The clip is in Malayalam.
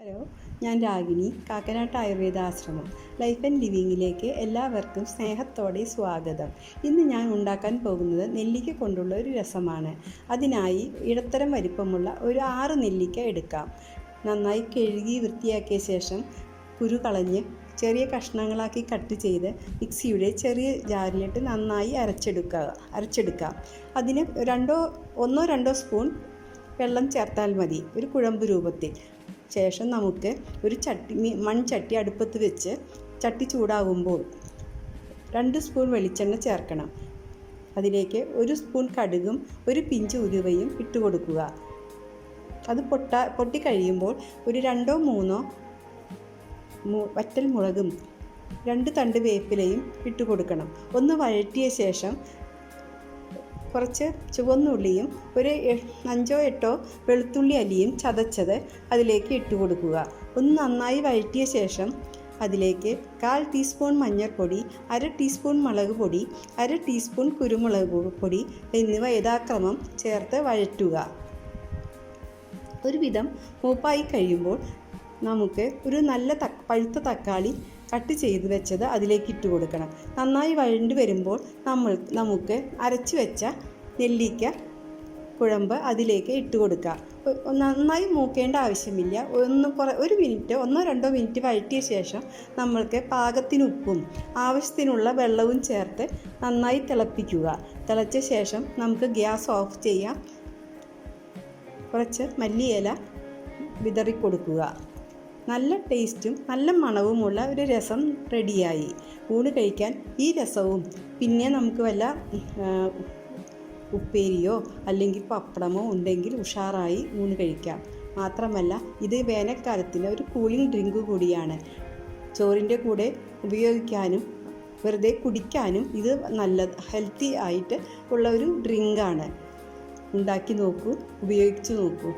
ഹലോ, ഞാൻ രാഗിണി, കാക്കനാട്ട് ആയുർവേദ ആശ്രമം ലൈഫ് ആൻഡ് ലിവിങ്ങിലേക്ക് എല്ലാവർക്കും സ്നേഹത്തോടെ സ്വാഗതം. ഇന്ന് ഞാൻ ഉണ്ടാക്കാൻ പോകുന്നത് നെല്ലിക്ക കൊണ്ടുള്ള ഒരു രസമാണ്. അതിനായി ഇടത്തരം വലിപ്പമുള്ള ഒരു 6 നെല്ലിക്ക എടുക്കാം. നന്നായി കഴുകി വൃത്തിയാക്കിയ ശേഷം കുരു കളഞ്ഞ് ചെറിയ കഷ്ണങ്ങളാക്കി കട്ട് ചെയ്ത് മിക്സിയുടെ ചെറിയ ജാറിലിട്ട് നന്നായി അരച്ചെടുക്കാം. അതിന് ഒന്നോ രണ്ടോ സ്പൂൺ വെള്ളം ചേർത്താൽ മതി, ഒരു കുഴമ്പ് രൂപത്തിൽ. ശേഷം നമുക്ക് ഒരു മൺചട്ടി അടുപ്പത്ത് വെച്ച് ചട്ടി ചൂടാകുമ്പോൾ 2 സ്പൂൺ വെളിച്ചെണ്ണ ചേർക്കണം. അതിലേക്ക് 1 സ്പൂൺ കടുകും 1 പിഞ്ച് ഉലുവയും ഇട്ട് കൊടുക്കുക. അത് പൊട്ടിക്കഴിയുമ്പോൾ ഒരു 2-3 വറ്റൽ മുളകും 2 തണ്ട് വേപ്പിലയും ഇട്ട് കൊടുക്കണം. ഒന്ന് വഴറ്റിയ ശേഷം കുറച്ച് ചുവന്നുള്ളിയും ഒരു 5-8 വെളുത്തുള്ളി അല്ലിയും ചതച്ചത് അതിലേക്ക് ഇട്ട് കൊടുക്കുക. ഒന്ന് നന്നായി വഴറ്റിയ ശേഷം അതിലേക്ക് 1/4 ടീസ്പൂൺ മഞ്ഞൾപ്പൊടി, 1/2 ടീസ്പൂൺ മുളക് പൊടി, 1/2 ടീസ്പൂൺ കുരുമുളക് പൊടി എന്നിവ യഥാക്രമം ചേർത്ത് വഴറ്റുക. ഒരുവിധം മൂപ്പായി കഴിയുമ്പോൾ നമുക്ക് ഒരു നല്ല പഴുത്ത തക്കാളി കട്ട് ചെയ്ത് വെച്ചത് അതിലേക്ക് ഇട്ട് കൊടുക്കണം. നന്നായി വഴണ്ട് വരുമ്പോൾ നമുക്ക് അരച്ച് വെച്ച നെല്ലിക്ക കുഴമ്പ് അതിലേക്ക് ഇട്ട് കൊടുക്കുക. നന്നായി മൂക്കേണ്ട ആവശ്യമില്ല. 1-2 മിനിറ്റ് വഴറ്റിയ ശേഷം നമ്മൾക്ക് പാകത്തിന് ഉപ്പും ആവശ്യത്തിനുള്ള വെള്ളവും ചേർത്ത് നന്നായി തിളപ്പിക്കുക. തിളച്ച ശേഷം നമുക്ക് ഗ്യാസ് ഓഫ് ചെയ്യാം. കുറച്ച് മല്ലിയില വിതറിക്കൊടുക്കുക. നല്ല ടേസ്റ്റും നല്ല മണവുമുള്ള ഒരു രസം റെഡിയായി. ഊണ് കഴിക്കാൻ ഈ രസവും പിന്നെ നമുക്ക് വല്ല ഉപ്പേരിയോ അല്ലെങ്കിൽ പപ്പടമോ ഉണ്ടെങ്കിൽ ഉഷാറായി ഊണ് കഴിക്കാം. മാത്രമല്ല ഇത് വേനൽക്കാലത്തിന് ഒരു കൂളിംഗ് ഡ്രിങ്ക് കൂടിയാണ്. ചോറിൻ്റെ കൂടെ ഉപയോഗിക്കാനും വെറുതെ കുടിക്കാനും ഇത് നല്ല ഹെൽത്തി ആയിട്ട് ഉള്ള ഒരു ഡ്രിങ്കാണ്. ഉണ്ടാക്കി നോക്കൂ, ഉപയോഗിച്ച് നോക്കൂ.